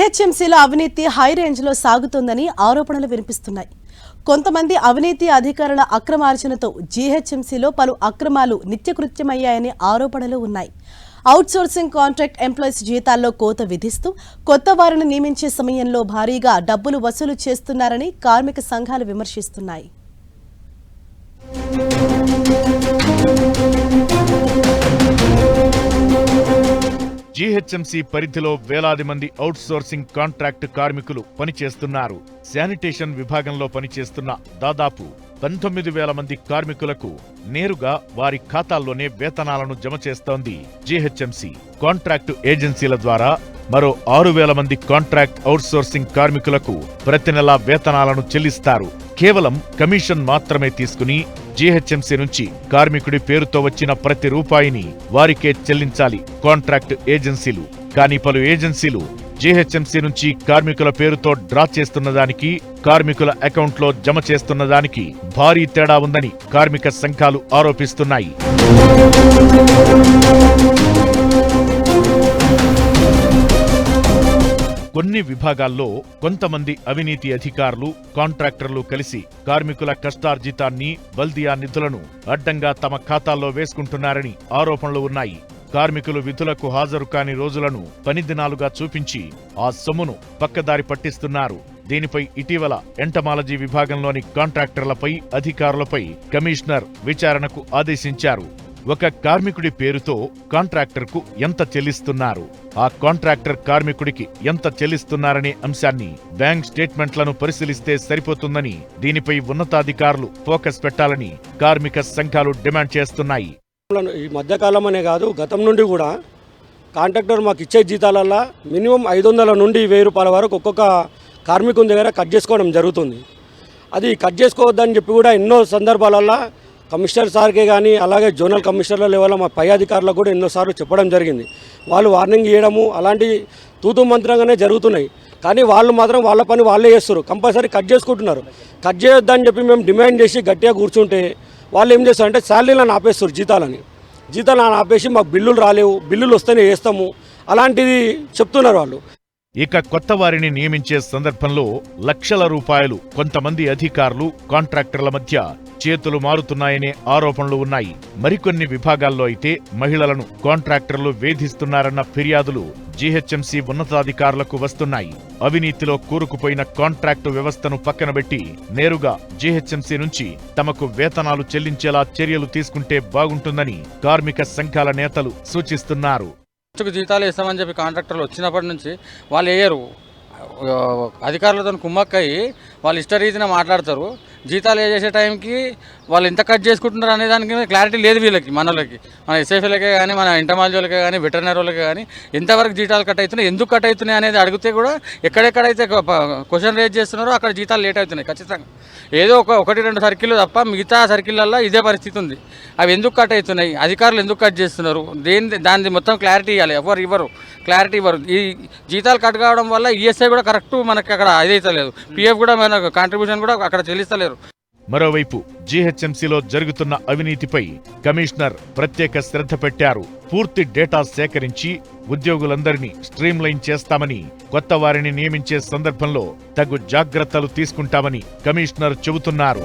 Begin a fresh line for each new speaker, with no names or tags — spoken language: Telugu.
జీహెచ్ఎంసీలో అవినీతి హై రేంజ్లో సాగుతోందని ఆరోపణలు వినిపిస్తున్నాయి. కొంతమంది అవినీతి అధికారుల అక్రమార్జనతో జీహెచ్ఎంసీలో పలు అక్రమాలు నిత్యకృత్యమయ్యాయని ఆరోపణలు ఉన్నాయి. అవుట్సోర్సింగ్ కాంట్రాక్ట్ ఎంప్లాయీస్ జీతాల్లో కోత విధిస్తూ కొత్త వారిని నియమించే సమయంలో భారీగా డబ్బులు వసూలు చేస్తున్నారని కార్మిక సంఘాలు విమర్శిస్తున్నాయి.
జీహెచ్ఎంసీ పరిధిలో వేలాది మంది అవుట్సోర్సింగ్ కాంట్రాక్ట్ కార్మికులు పనిచేస్తున్నారు. శానిటేషన్ విభాగంలో పనిచేస్తున్న దాదాపు 19,000 మంది కార్మికులకు నేరుగా వారి ఖాతాల్లోనే వేతనాలను జమ చేస్తోంది జీహెచ్ఎంసీ. కాంట్రాక్టు ఏజెన్సీల ద్వారా మరో 6,000 మంది కాంట్రాక్ట్ అవుట్సోర్సింగ్ కార్మికులకు ప్రతి నెలా వేతనాలను చెల్లిస్తారు. కేవలం కమిషన్ మాత్రమే తీసుకుని జీహెచ్ఎంసీ నుంచి కార్మికుడి పేరుతో వచ్చిన ప్రతి రూపాయిని వారికే చెల్లించాలి కాంట్రాక్ట్ ఏజెన్సీలు. కానీ పలు ఏజెన్సీలు జీహెచ్ఎంసీ నుంచి కార్మికుల పేరుతో డ్రా చేస్తున్నదానికి, కార్మికుల అకౌంట్లో జమ చేస్తున్నదానికి భారీ తేడా ఉందని కార్మిక సంఘాలు ఆరోపిస్తున్నాయి. కొన్ని విభాగాల్లో కొంతమంది అవినీతి అధికారులు, కాంట్రాక్టర్లు కలిసి కార్మికుల కష్టార్జితాన్ని, బల్దియా నిధులను అడ్డంగా తమ ఖాతాల్లో వేసుకుంటున్నారని ఆరోపణలు ఉన్నాయి. కార్మికులు విధులకు హాజరు కాని రోజులను పని దినాలుగా చూపించి ఆ సొమ్మును పక్కదారి పట్టిస్తున్నారు. దీనిపై ఇటీవల ఎంటమాలజీ విభాగంలోని కాంట్రాక్టర్లపై, అధికారులపై కమిషనర్ విచారణకు ఆదేశించారు. ఒక కార్మికుడి పేరుతో కాంట్రాక్టర్కు ఎంత చెల్లిస్తున్నారు, ఆ కాంట్రాక్టర్ కార్మికుడికి ఎంత చెల్లిస్తున్నారనే అంశాన్ని బ్యాంక్ స్టేట్మెంట్లను పరిశీలిస్తే సరిపోతుందని, దీనిపై ఉన్నతాధికారులు ఫోకస్ పెట్టాలని కార్మిక సంఘాలు డిమాండ్ చేస్తున్నాయి.
ఈ మధ్యకాలం అనే కాదు, గతం నుండి కూడా కాంట్రాక్టర్ మాకు ఇచ్చే జీతాలల్లో మినిమం 500 నుండి 1000 రూపాయల వరకు ఒక్కొక్క కార్మికుని దగ్గర కట్ చేసుకోవడం జరుగుతుంది. అది కట్ చేసుకోవద్దని చెప్పి కూడా ఎన్నో సందర్భాలల్లో కమిషనర్ సార్కే కానీ, అలాగే జోనల్ కమిషనర్ల లెవెల్లో మా పై అధికారులకు కూడా ఎన్నోసార్లు చెప్పడం జరిగింది. వాళ్ళు వార్నింగ్ ఇవ్వడము అలాంటి తూతు మంత్రంగానే జరుగుతున్నాయి. కానీ వాళ్ళు మాత్రం వాళ్ళ పని వాళ్ళే చేస్తారు, కంపల్సరీ కట్ చేసుకుంటున్నారు. కట్ చేయొద్దని చెప్పి మేము డిమాండ్ చేసి గట్టిగా కూర్చుంటే వాళ్ళు ఏం చేస్తారంటే శాలరీలను ఆపేస్తారు, జీతాలను ఆపేసి మాకు బిల్లులు రాలేవు, బిల్లులు వస్తేనే వేస్తాము అలాంటిది చెప్తున్నారు వాళ్ళు.
ఇక కొత్త వారిని నియమించే సందర్భంలో లక్షల రూపాయలు కొంతమంది అధికారులు, కాంట్రాక్టర్ల మధ్య చేతులు మారుతున్నాయనే ఆరోపణలు ఉన్నాయి. మరికొన్ని విభాగాల్లో అయితే మహిళలను కాంట్రాక్టర్లు వేధిస్తున్నారన్న ఫిర్యాదులు జీహెచ్ఎంసీ ఉన్నతాధికారులకు వస్తున్నాయి. అవినీతిలో కూరుకుపోయిన కాంట్రాక్టు వ్యవస్థను పక్కనబెట్టి నేరుగా జీహెచ్ఎంసీ నుంచి తమకు వేతనాలు చెల్లించేలా చర్యలు తీసుకుంటే బాగుంటుందని కార్మిక సంఘాల నేతలు సూచిస్తున్నారు.
జీతాలు ఇస్తామని చెప్పి కాంట్రాక్టర్లు వచ్చినప్పటి నుంచి వాళ్ళు వేయరు. అధికారులతో కుమ్మక్కయ్యి వాళ్ళు ఇష్టరీతిన మాట్లాడతారు. జీతాలు చేసే టైంకి వాళ్ళు ఎంత కట్ చేసుకుంటున్నారు అనే దానికి క్లారిటీ లేదు వీళ్ళకి, మనోళ్ళకి, మన ఎస్ఎఫ్ఎలకే కానీ, మన ఇంటర్మాలజీలకే కానీ, వెటర్నరీ వాళ్ళకే కానీ ఎంతవరకు జీతాలు కట్ అవుతున్నాయి, ఎందుకు కట్ అవుతున్నాయి అనేది అడిగితే కూడా ఎక్కడెక్కడైతే క్వశ్చన్ రేజ్ చేస్తున్నారో అక్కడ జీతాలు లేట్ అవుతున్నాయి ఖచ్చితంగా. ఏదో 1-2 సర్కిళ్ళు తప్ప మిగతా సర్కిళ్ళల్లో ఇదే పరిస్థితి ఉంది. అవి ఎందుకు కట్ అవుతున్నాయి, అధికారులు ఎందుకు కట్ చేస్తున్నారు, దాని మొత్తం క్లారిటీ ఇవ్వాలి. క్లారిటీ ఇవ్వరు. ఈ జీతాలు కట్ కావడం వల్ల ఈఎస్ఐ కూడా కరెక్ట్ మనకి అక్కడ ఇదైతలేదు, పిఎఫ్ కూడా మన కాంట్రిబ్యూషన్ కూడా అక్కడ చెల్లిస్తలేరు.
మరోవైపు జీహెచ్ఎంసీలో జరుగుతున్న అవినీతిపై కమిషనర్ ప్రత్యేక శ్రద్ధ పెట్టారు. పూర్తి డేటా సేకరించి ఉద్యోగులందరినీ స్ట్రీమ్లైన్ చేస్తామని, కొత్త వారిని నియమించే సందర్భంలో తగు జాగ్రత్తలు తీసుకుంటామని కమిషనర్ చెబుతున్నారు.